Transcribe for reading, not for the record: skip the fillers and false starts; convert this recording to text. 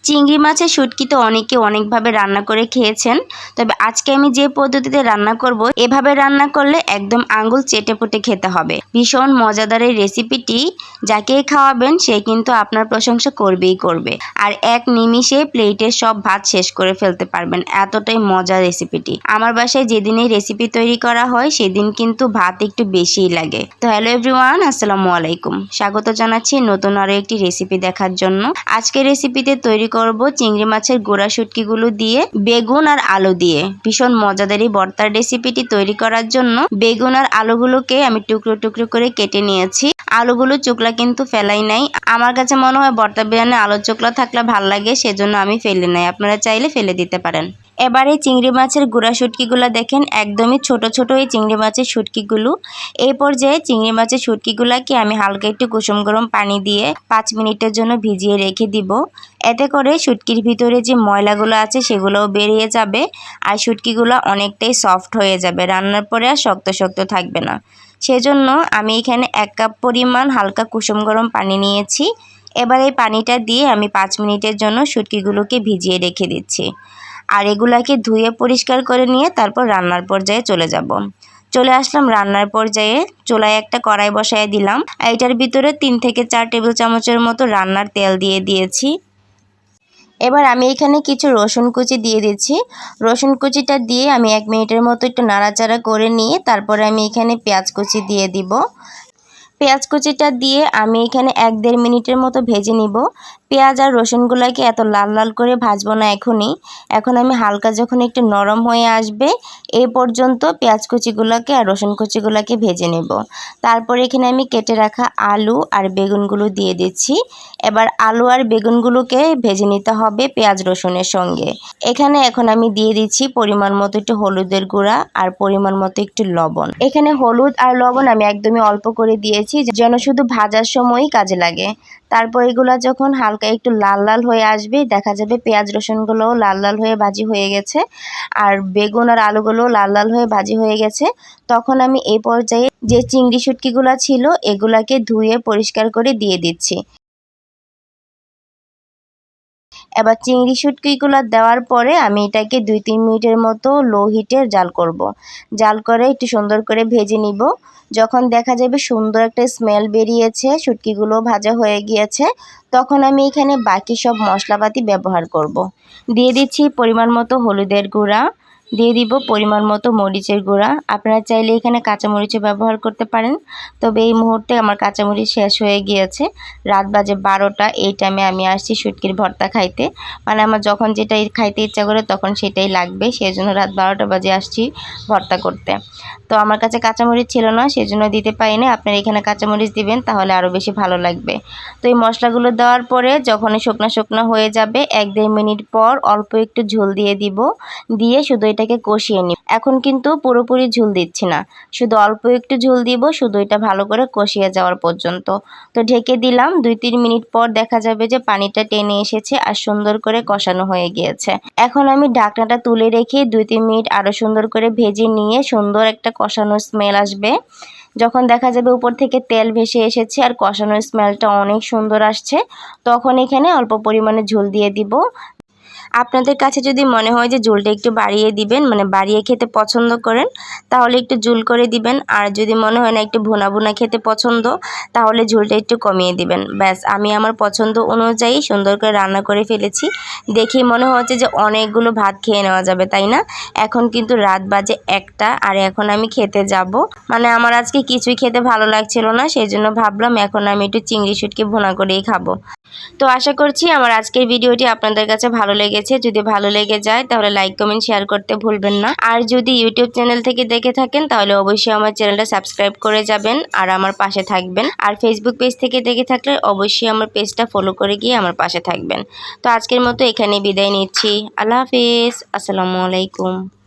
চিংড়ি মাছের শুটকি তো অনেকে অনেকভাবে রান্না করে খেয়েছেন, তবে আজকে আমি যে পদ্ধতিতে রান্না করব এভাবে রান্না করলে একদম আঙ্গুল চেটে পুটে খেতে হবে। ভীষণ মজাদার এই রেসিপিটি যাকে খাওয়াবেন সে কিন্তু আপনার প্রশংসা করবেই করবে, আর এক নিমিষে প্লেটের সব ভাত শেষ করে ফেলতে পারবেন। এতটাই মজার রেসিপিটি। আমার বাসায় যেদিন এই রেসিপি তৈরি করা হয় সেদিন কিন্তু ভাত একটু বেশিই লাগে। তো হ্যালো এভরিওয়ান, আসসালামু আলাইকুম। স্বাগত জানাচ্ছি নতুন আরো একটি রেসিপি দেখার জন্য। আজকে রেসিপিতে তৈরি করব চিংড়ি মাছের গোড়া শুটকিগুলো দিয়ে বেগুন আর আলু দিয়ে ভীষণ মজাদার এই ভর্তার রেসিপিটি তৈরি করার জন্য বেগুন আর আলুগুলোকে আমি টুকরো টুকরো করে কেটে নিয়েছি। আলুগুলো চোকলা কিন্তু ফেলাই নাই। আমার কাছে মনে হয় ভর্তা বিরিয়ানি আলুর চোকলা থাকলে ভালো লাগে, সেজন্য আমি ফেলে নাই। আপনারা চাইলে ফেলে দিতে পারেন। এবারে চিংড়ি মাছের গুঁড়া শুটকিগুলো দেখেন একদমই ছোট ছোট এই চিংড়ি মাছের শুটকিগুলো। এই পর্যায়ে চিংড়ি মাছের শুটকিগুলোকে আমি হালকা একটু কুসুম গরম পানি দিয়ে 5 মিনিটের জন্য ভিজিয়ে রেখে দিব। এতে করে শুটকির ভিতরে যে ময়লাগুলো আছে সেগুলোও বেরিয়ে যাবে, আর শুটকিগুলো অনেকটাই সফট হয়ে যাবে। রান্নার পরে আর শক্ত শক্ত থাকবে না। সেজন্য আমি এখানে 1 কাপ পরিমাণ হালকা কুসুম গরম পানি নিয়েছি। এবার এই পানিটা দিয়ে আমি 5 মিনিটের জন্য শুটকিগুলোকে ভিজিয়ে রেখে দিচ্ছি। আর এগুলাকে ধুয়ে পরিষ্কার করে নিয়ে তারপর রান্নার পর্যায়ে চলে আসলাম রান্নার পর্যায়ে। চুলায় একটা কড়াই বসায় দিলাম। এটার ভিতরে 3 থেকে 4 টেবিল চামচের মতো রান্নার তেল দিয়ে দিয়েছি। এবার আমি এখানে কিছু রসুন কুচি দিয়ে দিচ্ছি। রসুন কুচিটা দিয়ে আমি 1 মিনিটের মতো একটু নাড়াচাড়া করে নিয়ে তারপরে আমি এখানে পেঁয়াজ কুচি দিয়ে দিব। পেঁয়াজ কুচিটা দিয়ে আমি এখানে 1-1.5 মিনিটের মতো ভেজে নিব। পেঁয়াজ আর রসুনগুলোকে এত লাল লাল করে ভাজবো না এখনই। এখন আমি হালকা যখন একটু নরম হয়ে আসবে এই পর্যন্ত পেঁয়াজ কুচিগুলোকে আর রসুন কুচিগুলোকে ভেজে নেব। তারপর এখানে আমি কেটে রাখা আলু আর বেগুনগুলো দিয়ে দিচ্ছি। এবার আলু আর বেগুনগুলোকে ভেজে নিতে হবে পেঁয়াজ রসুনের সঙ্গে। এখন আমি দিয়ে দিচ্ছি পরিমাণ মতো একটু হলুদের গুঁড়া আর পরিমাণ মতো একটু লবণ। এখানে হলুদ আর লবণ আমি একদমই অল্প করে দিয়েছি যেন শুধু ভাজার সময়ই কাজে লাগে। তারপর এগুলো যখন হালকা একটু লাল লাল হয়ে আসবে দেখা যাবে পেঁয়াজ রসুনগুলোও লাল লাল হয়ে ভাজি হয়ে গেছে, আর বেগুন আর আলুগুলোও লাল লাল হয়ে ভাজি হয়ে গেছে। তখন আমি এই পর্যায়ে যে চিংড়ি শুটকিগুলো ছিল এগুলাকে ধুয়ে পরিষ্কার করে দিয়ে দিচ্ছি। এবার চিংড়ি শুটকিগুলো দেওয়ার পরে আমি এটাকে 2-3 মিনিটের মতো লো হিটে জাল করব। জাল করে একটু সুন্দর করে ভেজে নিব। যখন দেখা যাবে সুন্দর একটা স্মেল বেরিয়েছে, শুটকিগুলো ভাজা হয়ে গিয়েছে, তখন আমি এখানে বাকি সব মশলাপাতি ব্যবহার করব। দিয়ে দিচ্ছি পরিমাণ মতো হলুদের গুঁড়া, দিয়ে দিব পরিমাণ মতো মরিচের গুঁড়া। আপনারা চাইলে এখানে কাঁচামরিচও ব্যবহার করতে পারেন, তবে এই মুহূর্তে আমার কাঁচামরিচ শেষ হয়ে গিয়েছে। রাত বাজে 12টা, এই টাইমে আমি আসছি শুটকির ভর্তা খাইতে। মানে আমার যখন যেটা খাইতে ইচ্ছা করে তখন সেটাই লাগবে, সেই জন্য রাত 12টা বাজে আসছি ভর্তা করতে। তো আমার কাছে কাঁচামরিচ ছিল না, সেজন্য দিতে পারিনি। আপনারা এখানে কাঁচামরিচ দিবেন, তাহলে আরও বেশি ভালো লাগবে। তো এই মশলাগুলো দেওয়ার পরে যখন শুকনো শুকনো হয়ে যাবে 1-1.5 মিনিট পর অল্প একটু ঝোল দিয়ে দিব। দিয়ে শুধু এটাকে কষিয়ে নিব। এখন কিন্তু পুরোপুরি ঝোল দিচ্ছি না, শুধু অল্প একটু ঝোল দিব, শুধু এটা ভালো করে কষিয়ে যাওয়ার পর্যন্ত। তো ঢেকে দিলাম। 2-3 মিনিট পর দেখা যাবে যে পানিটা টেনে এসেছে আর সুন্দর করে কষানো হয়ে গিয়েছে। এখন আমি ঢাকনাটা তুলে রেখে 2-3 মিনিট আরও সুন্দর করে ভেজে নিয়ে সুন্দর একটা কষানোর স্মেল আসবে। যখন দেখা যাবে উপর থেকে তেল ভেসে এসেছে আর কষানোর স্মেলটা অনেক সুন্দর আসছে, তখন এখানে অল্প পরিমাণে ঝোল দিয়ে দিব। আপনাদের কাছে যদি মনে হয় যে ঝোলটা একটু বাড়িয়ে দিবেন, মানে বাড়িয়ে খেতে পছন্দ করেন, তাহলে একটু ঝোল করে দিবেন। আর যদি মনে হয় না একটু ভুনা ভুনা খেতে পছন্দ, তাহলে ঝোলটা একটু কমিয়ে দিবেন। ব্যাস, আমি আমার পছন্দ অনুযায়ী সুন্দর করে রান্না করে ফেলেছি। দেখেই মনে হচ্ছে যে অনেকগুলো ভাত খেয়ে নেওয়া যাবে, তাই না? এখন কিন্তু রাত বাজে 1টা, আর এখন আমি খেতে যাব। মানে আমার আজকে কিছুই খেতে ভালো লাগছিল না, সেই জন্য ভাবলাম এখন আমি একটু চিংড়ি শুটকি ভুনা করেই খাবো। তো আশা করছি আমার আজকের ভিডিওটি আপনাদের কাছে ভালো লেগেছে। যদি ভালো লেগে যায় তাহলে লাইক কমেন্ট শেয়ার করতে ভুলবেন না। আর যদি ইউটিউব চ্যানেল থেকে দেখে থাকেন তাহলে অবশ্যই আমার চ্যানেলটা সাবস্ক্রাইব করে যাবেন আর আমার পাশে থাকবেন। আর ফেসবুক পেজ থেকে দেখে থাকলে অবশ্যই আমার পেজটা ফলো করে গিয়ে আমার পাশে থাকবেন। তো আজকের মতো এখানে বিদায় নিচ্ছি। আল্লাহ হাফেজ, আসসালামু আলাইকুম।